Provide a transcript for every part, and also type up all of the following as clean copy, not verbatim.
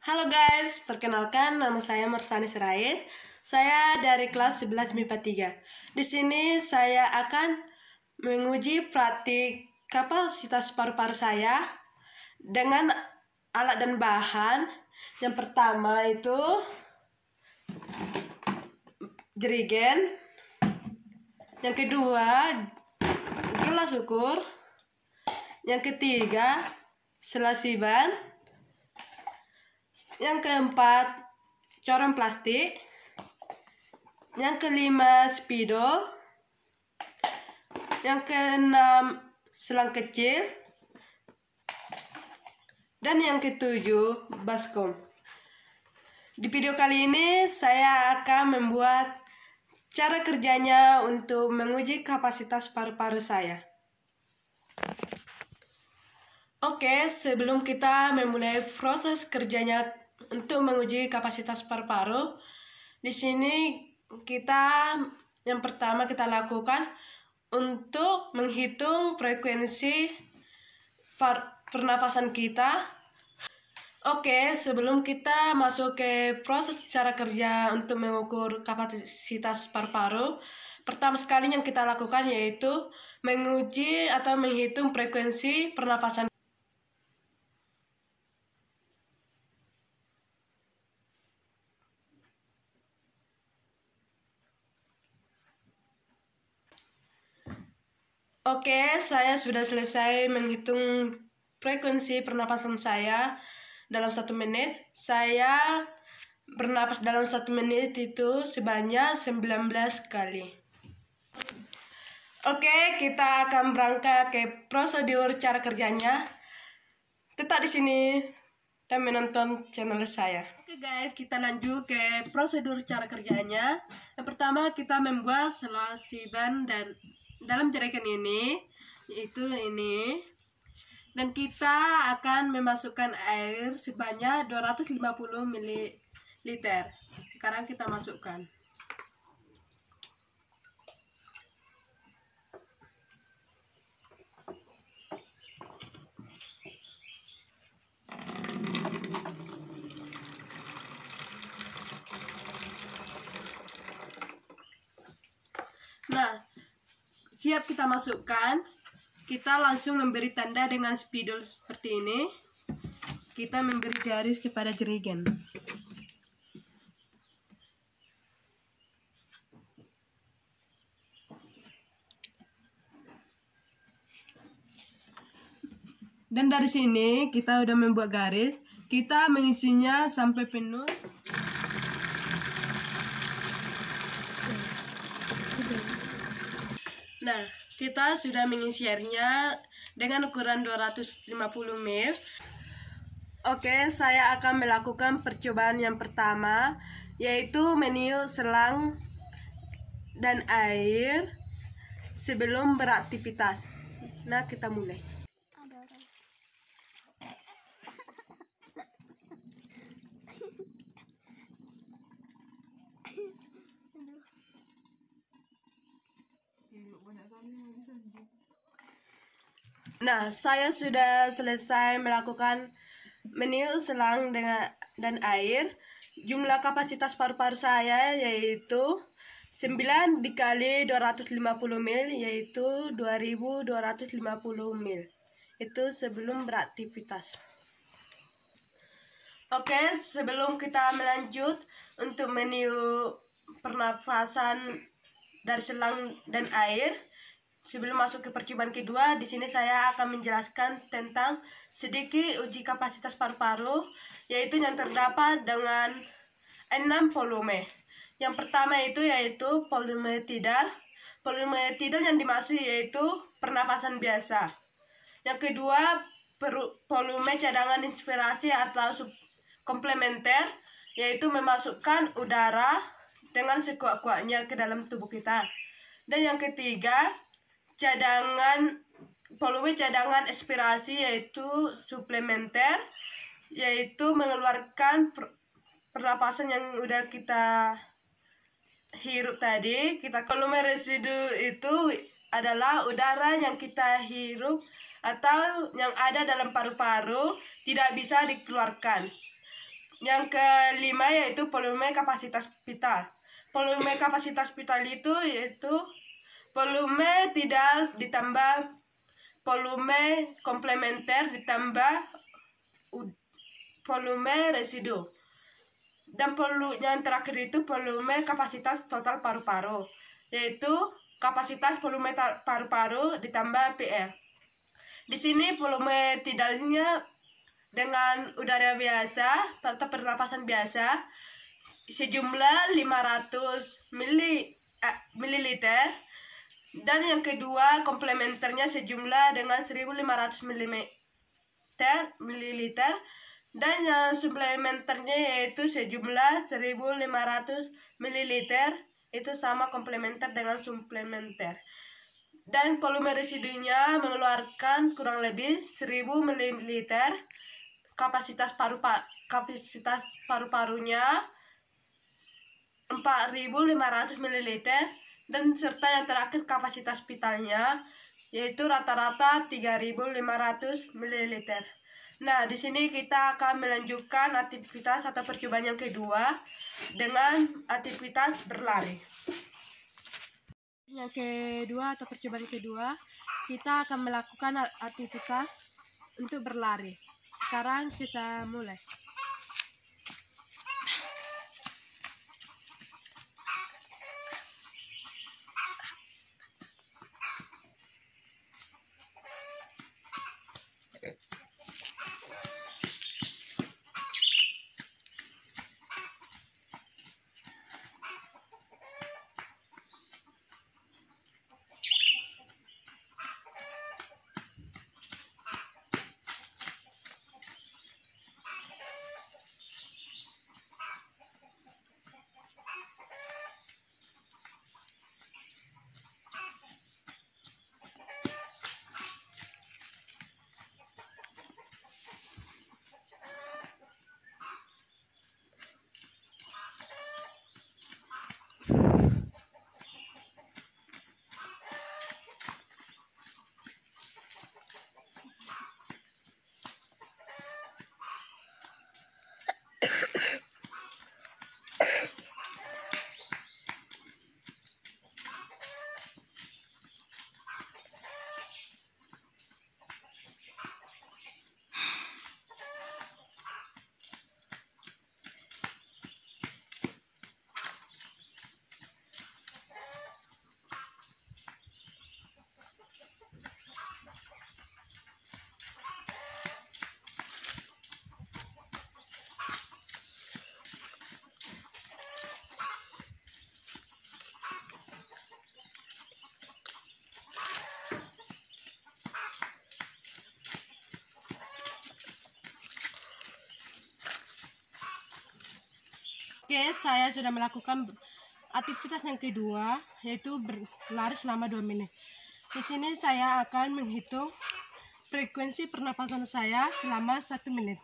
Halo guys, perkenalkan nama saya Marsani Sirait. Saya dari kelas 11 MIPA 3. Di sini saya akan menguji praktik kapasitas paru-paru saya dengan alat dan bahan. Yang pertama itu jerigen. Yang kedua gelas ukur. Yang ketiga selasi ban. Yang keempat, corong plastik. Yang kelima, spidol. Yang keenam, selang kecil. Dan yang ketujuh, baskom. Di video kali ini, saya akan membuat cara kerjanya untuk menguji kapasitas paru-paru saya. Oke, sebelum kita memulai proses kerjanya untuk menguji kapasitas paru-paru, di sini yang pertama kita lakukan untuk menghitung frekuensi pernafasan kita. Oke, sebelum kita masuk ke proses cara kerja untuk mengukur kapasitas paru-paru, pertama sekali yang kita lakukan yaitu menguji atau menghitung frekuensi pernafasan. Oke, saya sudah selesai menghitung frekuensi pernapasan saya dalam 1 menit. Saya bernapas dalam 1 menit itu sebanyak 19 kali. Oke, kita akan berangkat ke prosedur cara kerjanya. Tetap di sini dan menonton channel saya. Oke guys, kita lanjut ke prosedur cara kerjanya. Yang pertama kita membuat selasi ban dan dalam jerigen ini, yaitu ini, dan kita akan memasukkan air sebanyak 250 ml. Sekarang kita masukkan. Nah, siap kita masukkan, kita langsung memberi tanda dengan spidol seperti ini. Kita memberi garis kepada jerigen. Dan dari sini kita udah membuat garis, kita mengisinya sampai penuh. Nah, kita sudah mengisi airnya dengan ukuran 250 ml. Oke, saya akan melakukan percobaan yang pertama, yaitu meniup selang dan air sebelum beraktivitas. Nah, kita mulai. Nah, saya sudah selesai melakukan meniup selang dan air. Jumlah kapasitas paru-paru saya yaitu 9 dikali 250 ml, yaitu 2250 ml. Itu sebelum beraktivitas. Oke, sebelum kita melanjut untuk meniup pernafasan dari selang dan air, sebelum masuk ke percobaan kedua, di sini saya akan menjelaskan tentang sedikit uji kapasitas paru-paru, yaitu yang terdapat dengan 6 volume. Yang pertama yaitu volume tidal. Volume tidal yang dimaksud yaitu pernapasan biasa. Yang kedua, volume cadangan inspirasi atau komplementer, yaitu memasukkan udara dengan sekuat-kuatnya ke dalam tubuh kita. Dan yang ketiga, volume cadangan ekspirasi, yaitu suplementer, yaitu mengeluarkan pernapasan yang udah kita hirup tadi. Volume residu itu adalah udara yang kita hirup atau yang ada dalam paru-paru tidak bisa dikeluarkan. Yang kelima yaitu volume kapasitas vital. Volume kapasitas vital itu yaitu volume tidak ditambah volume komplementer ditambah volume residu. Dan yang terakhir itu volume kapasitas total paru-paru, yaitu kapasitas volume paru-paru ditambah PR. Di sini volume tidalnya dengan udara biasa atau pernapasan biasa sejumlah 500 mililiter, dan yang kedua komplementernya sejumlah dengan 1500 mililiter, dan yang suplementernya yaitu sejumlah 1500 mililiter, itu sama komplementer dengan suplementer. Dan volume residunya mengeluarkan kurang lebih 1000 mililiter. Kapasitas paru-parunya 4500 mililiter, dan serta yang terakhir kapasitas vitalnya yaitu rata-rata 3500 mililiter. Nah, di sini kita akan melanjutkan aktivitas atau percobaan yang kedua dengan aktivitas berlari. Yang kedua atau percobaan kedua, kita akan melakukan aktivitas untuk berlari. Sekarang kita mulai. Oke, saya sudah melakukan aktivitas yang kedua, yaitu berlari selama 2 menit. Di sini saya akan menghitung frekuensi pernapasan saya selama 1 menit.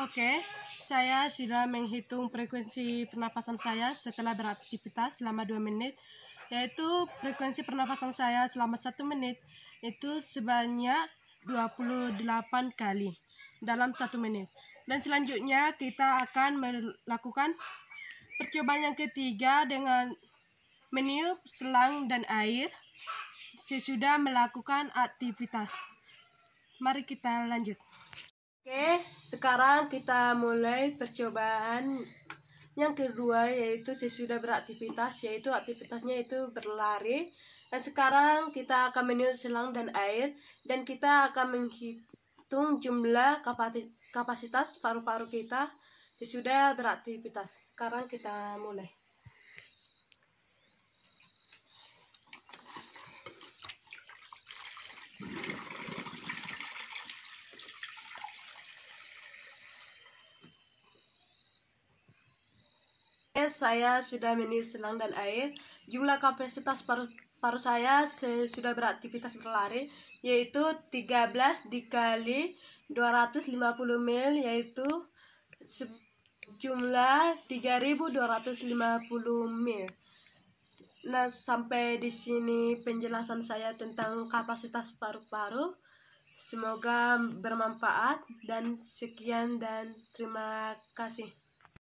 Oke, saya sudah menghitung frekuensi pernapasan saya setelah beraktivitas selama 2 menit, yaitu frekuensi pernapasan saya selama 1 menit itu sebanyak 28 kali dalam 1 menit. Dan selanjutnya kita akan melakukan percobaan yang ketiga dengan meniup selang dan air sesudah melakukan aktivitas. Mari kita lanjut. Oke, sekarang kita mulai percobaan yang kedua, yaitu sesudah beraktivitas, yaitu aktivitasnya itu berlari. Dan sekarang kita akan meniup selang dan air, dan kita akan menghitung jumlah kapasitas paru-paru kita sesudah beraktivitas. Sekarang kita mulai. Saya sudah meniup selang dan air. Jumlah kapasitas paru saya sesudah beraktivitas berlari yaitu 13 dikali 250 ml, yaitu jumlah 3250 ml. Nah, sampai di sini penjelasan saya tentang kapasitas paru-paru. Semoga bermanfaat dan sekian dan terima kasih.